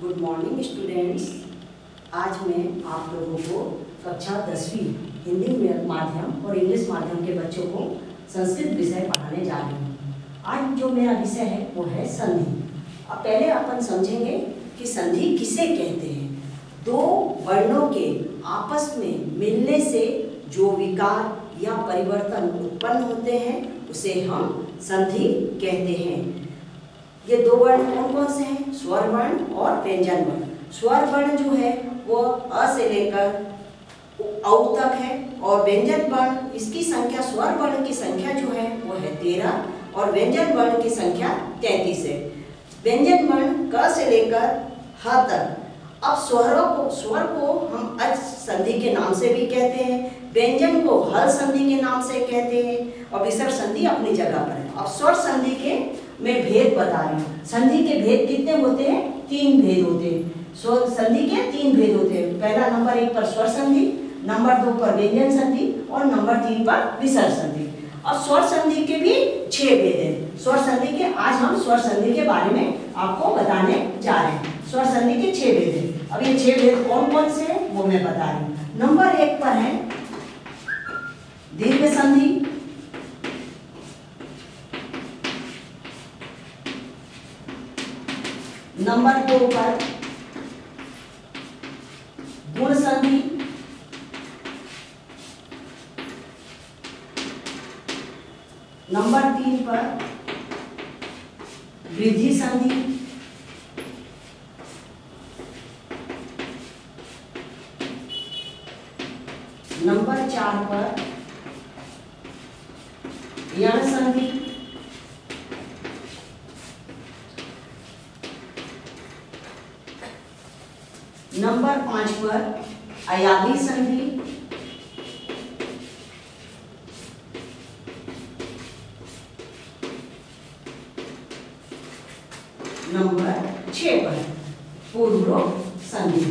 Good morning students. आज मैं आप लोगों को कक्षा 10वीं हिंदी माध्यम और इंग्लिश माध्यम के बच्चों को संस्कृत विषय पढ़ाने जा रही हूँ। आज जो मेरा विषय है वो है संधि। अब पहले अपन समझेंगे कि संधि किसे कहते हैं। दो वर्णों के आपस में मिलने से जो विकार या परिवर्तन उत्पन्न होते हैं उसे हम संधि कहते हैं। ये दो वर्ण कौन कौन से हैं? स्वर वर्ण और व्यंजन वर्ण। स्वर वर्ण जो है वो अ से लेकर औ तक है और व्यंजन वर्ण इसकी संख्या, स्वर वर्ण की संख्या जो है वो है 13 और व्यंजन वर्ण की संख्या 33 है। व्यंजन वर्ण क से लेकर ह तक। अब स्वर को हम अच संधि के नाम से भी कहते हैं, व्यंजन को हल संधि के नाम से कहते हैं और विसर्ग संधि अपनी जगह पर है। अब स्वर संधि के मैं भेद बता रही हूँ। संधि के भेद कितने होते हैं? 3 भेद होते हैं। स्वर संधि के 3 भेद होते हैं। पहला नंबर 1 पर स्वर संधि, नंबर 2 पर व्यंजन संधि और नंबर 3 पर विसर्ग संधि। अब स्वर संधि के भी 6 भेद हैं। स्वर संधि के आज हम स्वर संधि के बारे में आपको बताने जा रहे हैं। स्वर संधि के 6 भेद हैं। अब ये 6 भेद कौन कौन से हैं वो मैं बता रही हूँ। नंबर 1 पर है दीर्घ संधि, नंबर 2 पर गुण संधि, नंबर 3 पर वृद्धि संधि, नंबर 4 पर यण संधि, नंबर 5 पर अयादी संधि, नंबर 6 पर पूर्वरोक्त संधि।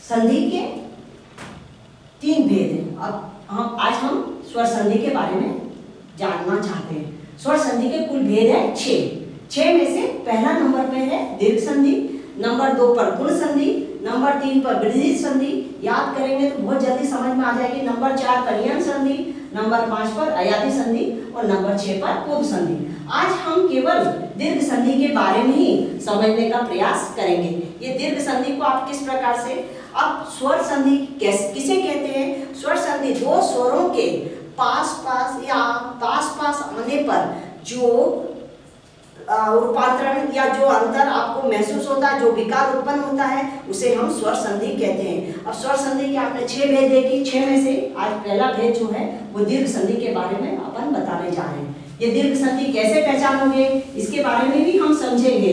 संधि के 3 भेद हैं। अब आज हम स्वर संधि के बारे में जानना चाहते हैं। स्वर संधि के कुल भेद है 6 में से पहला नंबर पे है दीर्घ संधि, नंबर 2 पर गुण संधि, नंबर 3 पर वृद्धि संधि। याद करेंगे तो बहुत जल्दी समझ में आ जाएगी। नंबर 4 पर यण संधि, नंबर 5 पर अयादी संधि और नंबर 6 पर पूर्व संधि। आज हम केवल दीर्घ संधि के बारे में ही समझने का प्रयास करेंगे। ये दीर्घ संधि को आप किस प्रकार से, अब स्वर संधि किसे कहते हैं? स्वर संधि दो स्वरों के पास पास आने पर जो रूपांतरण या जो अंतर आपको महसूस होता है, जो विकार उत्पन्न होता है उसे हम स्वर संधि कहते हैं। अब स्वर संधि के आपने 6 भेद देखी। 6 में से आज पहला भेद जो है वो दीर्घ संधि के बारे में अपन बताने जा रहे हैं। ये दीर्घ संधि कैसे पहचानोगे इसके बारे में भी हम समझेंगे।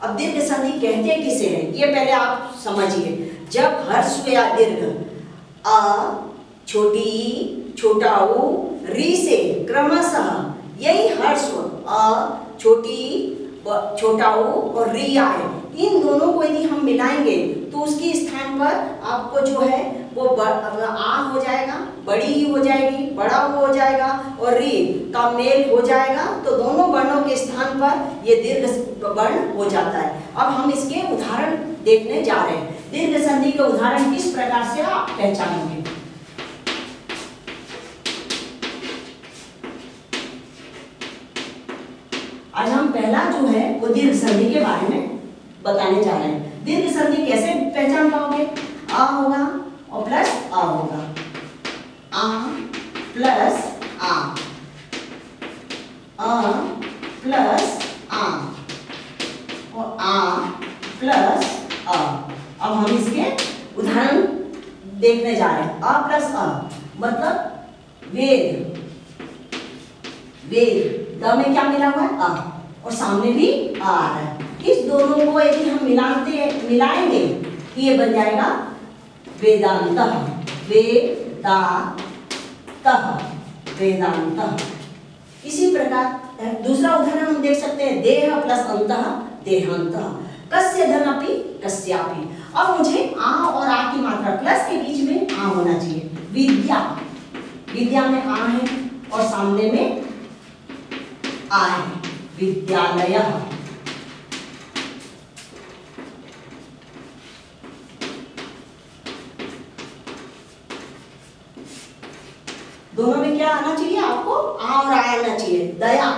अब दीर्घ संधि कहते किसे हैं ये पहले आप समझिए। जब हर्ष या दीर्घ अ, छोटी ई, छोटा ऊ, री से क्रमशः यही हर्ष अ, छोटी ई, छोटा ऊ और री आए, इन दोनों को यदि हम मिलाएंगे तो उसकी स्थान पर आपको जो है वो आ हो जाएगा, बड़ी ही हो जाएगी, बड़ा हो जाएगा और री का मेल हो जाएगा तो दोनों वर्णों के स्थान पर ये दीर्घ वर्ण हो जाता है। अब हम इसके उदाहरण देखने जा रहे हैं। दीर्घ संधि के उदाहरण किस प्रकार से आप पहचानोगे? आज हम पहला जो है वो दीर्घ संधि के बारे में बताने जा रहे हैं। दीर्घ संधि कैसे पहचान पाओगे? आ होगा और प्लस आ होगा, आ प्लस आ प्लस आ और आ प्लस आ। अब हम इसके उदाहरण देखने जा रहे हैं। आ प्लस आ मतलब वेद, द में क्या मिला हुआ है? आ और सामने भी आ रहा है। इस दोनों को यदि हम मिलाएंगे तो ये बन जाएगा वेदांतः, वेदांतः। इसी प्रकार दूसरा उदाहरण हम देख सकते हैं, देह प्लस अंतः देहांतः, कस्य धनपि कस्यापि। अब मुझे आ और आ की मात्रा प्लस के बीच में आ होना चाहिए। विद्या, विद्या में आ है और सामने में आ है, विद्यालयः। दोनों में क्या आना चाहिए आपको? आ और आ आना चाहिए। दया,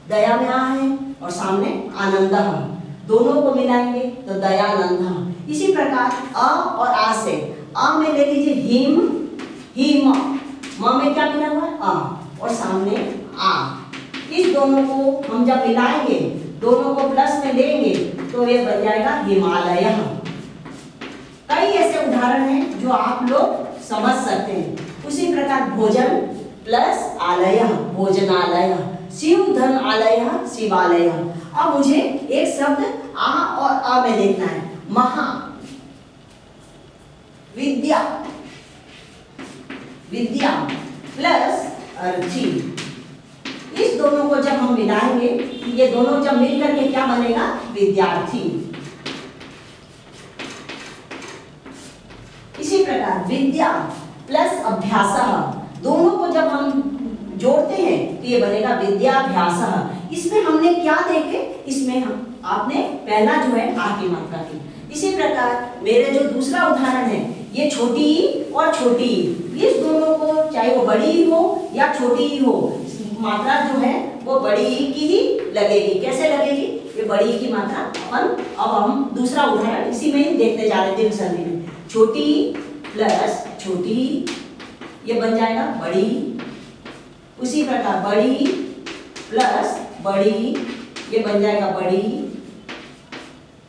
दया में आ है और सामने आनंद, दोनों को मिलाएंगे तो दयानंद। इसी प्रकार अ और आ से, अ में ले लीजिए हिम, हिम, म में क्या मिला हुआ है? अ और सामने आ। इस दोनों को हम जब मिलाएंगे, दोनों को प्लस में लेंगे तो ये बन जाएगा हिमालय। कई ऐसे उदाहरण हैं जो आप लोग समझ सकते हैं। उसी प्रकार भोजन प्लस आलय, भोजनालय, शिव धन आलय, शिवालय। अब मुझे एक शब्द आ और अ में देखना है। महा, विद्या, विद्या प्लस अर्थी। इस दोनों को जब हम मिलाएंगे, ये दोनों जब मिल करके क्या बनेगा? विद्यार्थी। इसी प्रकार विद्या प्लस अभ्यासः, दोनों को जब हम जोड़ते हैं तो ये बनेगा विद्याभ्यासः। इसमें हमने क्या देखे? इसमें हम आपने पहला जो है आ की मात्रा की। इसी प्रकार मेरे जो दूसरा उदाहरण है, ये छोटी और छोटी, इस दोनों को चाहे वो बड़ी हो या छोटी ही हो, मात्रा जो है वो बड़ी की ही लगेगी। कैसे लगेगी? ये बड़ी की मात्रा अपन अब हम दूसरा उदाहरण इसी में ही देखने जा रहे हैं। द्विगु संधि में छोटी प्लस छोटी, ये बन जाएगा बड़ी। उसी प्रकार बड़ी प्लस बड़ी, ये बन जाएगा बड़ी।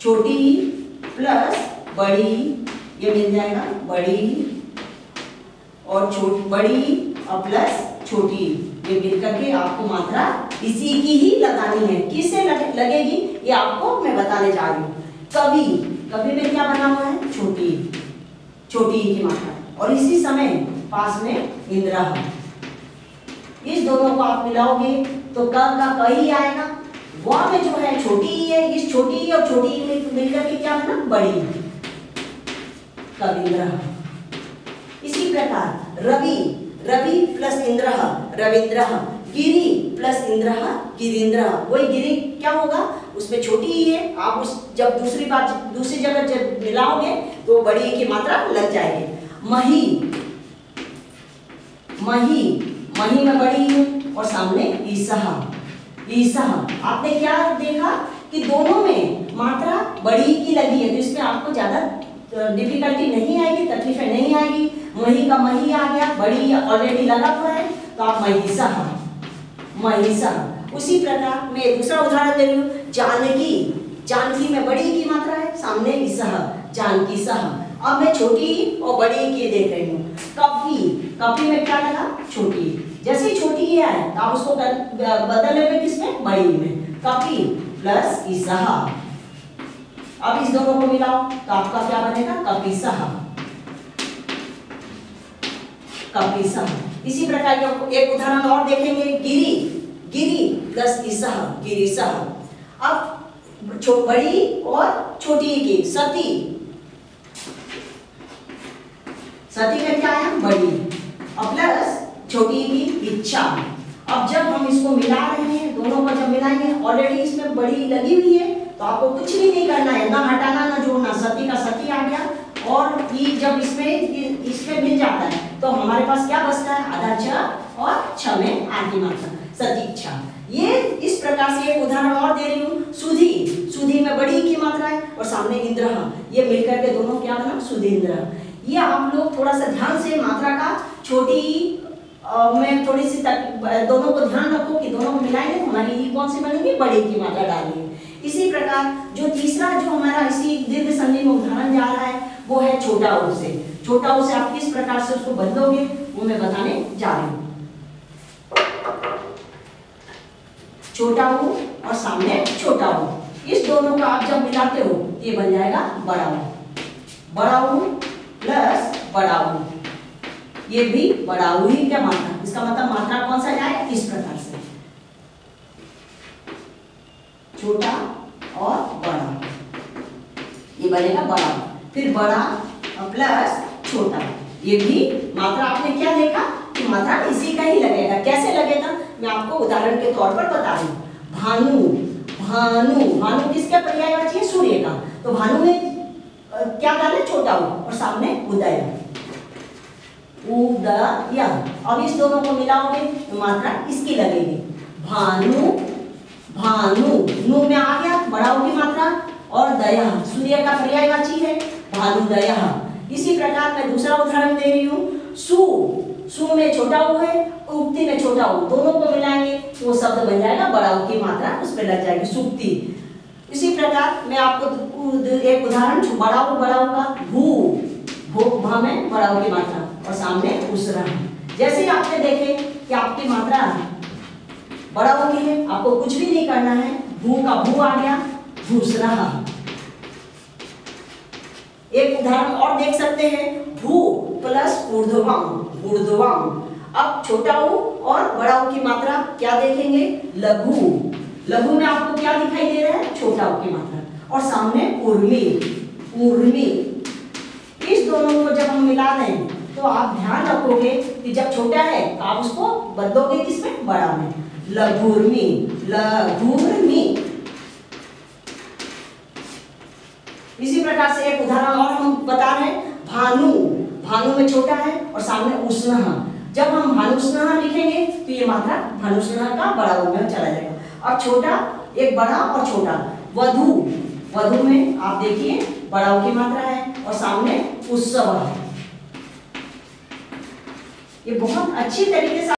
छोटी प्लस बड़ी, ये मिल जाएगा बड़ी। और बड़ी और प्लस छोटी, ये मिल करके आपको मात्रा इसी की ही लगानी है। किससे लगेगी ये आपको मैं बताने जा रही हूँ। कवि, कवि में क्या बना हुआ है? छोटी, छोटी की मात्रा। और इसी समय पास में इंद्र। इस दोनों को आप मिलाओगे तो क का क ही आएगा। वह में जो है छोटी ही है, इस छोटी और छोटी में मिलकर के क्या बना? बड़ी, कविंद्र। इसी प्रकार रवि, रवि प्लस इंद्र रविंद्र, गिरि प्लस इंद्र गिरींद्र। वही गिरि क्या होगा? उसमें छोटी ही है, आप उस जब दूसरी जगह जब मिलाओगे तो बड़ी की मात्रा लग जाएगी। मही, मही, मही में बड़ी है और सामने ईसह, ईसह। आपने क्या देखा कि दोनों में मात्रा बड़ी की लगी है, तो इसमें आपको ज्यादा डिफिकल्टी नहीं आएगी, तकलीफें नहीं आएगी। मही का मही आ गया, बड़ी ऑलरेडी लगा हुआ है तो आप महिषः, महिषः। उसी प्रकार मैं दूसरा उदाहरण दे रही हूँ। जानकी, जानकी में बड़ी की मात्रा है, सामने ईसह, जानकी सह। अब मैं छोटी और बड़ी की देख रही हूँ। कपी, कपी में क्या लगा? छोटी। जैसे छोटी ही आए तो आप उसको बदल लेंगे किसमें? बड़ी में। कपी प्लस ईसह। अब इस दोनों को मिलाओ तो आपका क्या बनेगा? कपीसह, कपीसह। इसी प्रकार के एक उदाहरण और देखेंगे। गिरी, गिरी प्लस ईसह, गिरीसह। अब बड़ी और छोटी की सती, सती में क्या आया? बड़ी और प्लस छोटी की इच्छा। अब जब हम इसको मिला रहे हैं, दोनों को जब मिलाएंगे, ऑलरेडी इसमें बड़ी लगी हुई है तो आपको कुछ भी नहीं करना है, ना हटाना ना जोड़ना। सती का सती आ गया और ई जब इसमें मिल जाता है तो हमारे पास क्या बचता है? आधा छ और छ में आ की मात्रा, सतीच्छा। ये इस प्रकार से एक उदाहरण और दे रही हूँ। सुधी, सुधी में बड़ी की मात्रा है और सामने इंद्र, ये मिलकर के दोनों क्या बना? सुधींद्र। ये आप लोग थोड़ा सा ध्यान से मात्रा का छोटी में थोड़ी सी दोनों को ध्यान रखो कि दोनों को मिलाएंगे तो हमारी ई कौन सी बनेगी? बड़ी की मात्रा डालिए। इसी प्रकार जो तीसरा जो हमारा इसी दीर्घ संधि में उदाहरण जा रहा है वो है छोटा ऊ से। छोटा ऊ से आप किस प्रकार से उसको बदलोगे वो मैं बताने जा रही हूँ। छोटा ऊ और सामने छोटा ऊ, इस दोनों का आप जब मिलाते हो ये बन जाएगा बड़ा ऊ। बड़ा ऊ प्लस बड़ा ऊ, ये भी बड़ा ऊ ही क्या मात्रा? इसका मतलब मात्रा कौन सा जाए? इस प्रकार से छोटा और बड़ा, ये बनेगा बड़ा। फिर बड़ा प्लस छोटा, ये भी मात्रा आपने क्या देखा कि मात्रा इसी का ही लगेगा। कैसे लगेगा मैं आपको उदाहरण के तौर पर बता रही हूँ। भानु, भानु, भानु किसका पर्यायवाची है? सूर्य का। तो भानु में क्या डाले? छोटा उ और सामने उदय, उदय। अब इस दोनों को मिलाओगे तो मात्रा इसकी लगेगी। भानु, भानु, नु में आ गया बड़ा उ की मात्रा, और दया सूर्य का पर्यायवाची है, भानुदया। इसी प्रकार मैं दूसरा उदाहरण दे रही हूँ। सु, सु में छोटा उ है, उक्ति में छोटा उ, दोनों को मिलाएंगे तो वो शब्द बन जाएगा बड़ा उ की मात्रा उस पर लग जाएगी, सुक्ति। इसी प्रकार मैं आपको एक उदाहरण, बड़ा उ का भू, भू भा में बड़ा उ की मात्रा और सामने उसरा। जैसे ही आपने देखे कि आपकी मात्रा बड़ा उ की है, आपको कुछ भी नहीं करना है, भू का भू आ गया, दूसरा। एक उदाहरण और देख सकते हैं, भू प्लस ऊर्ध्वम, ऊर्ध्वम। अब छोटा उ और बड़ा उ की मात्रा क्या देखेंगे? लघु, लघु में आपको क्या दिखाई दे रहा है? छोटा उ की मात्रा और सामने उर्मी, उर्मी। इस दोनों को जब हम मिला दें तो आप ध्यान रखोगे कि जब छोटा है तो आप उसको बदलोगे किसमें? बड़ा में, लघुर्मी, लघुर्मी। इसी प्रकार से एक उदाहरण और हम बता रहे हैं, भानु, भानु में छोटा है और सामने उष्णः। जब हम भानुष्णः लिखेंगे तो ये मात्रा भानुष्णः का बड़ा रूप में चला जाएगा। और छोटा, एक बड़ा और छोटा। वधु, वधु में आप देखिए बड़ा की मात्रा है और सामने उत्सव है। ये बहुत अच्छी तरीके से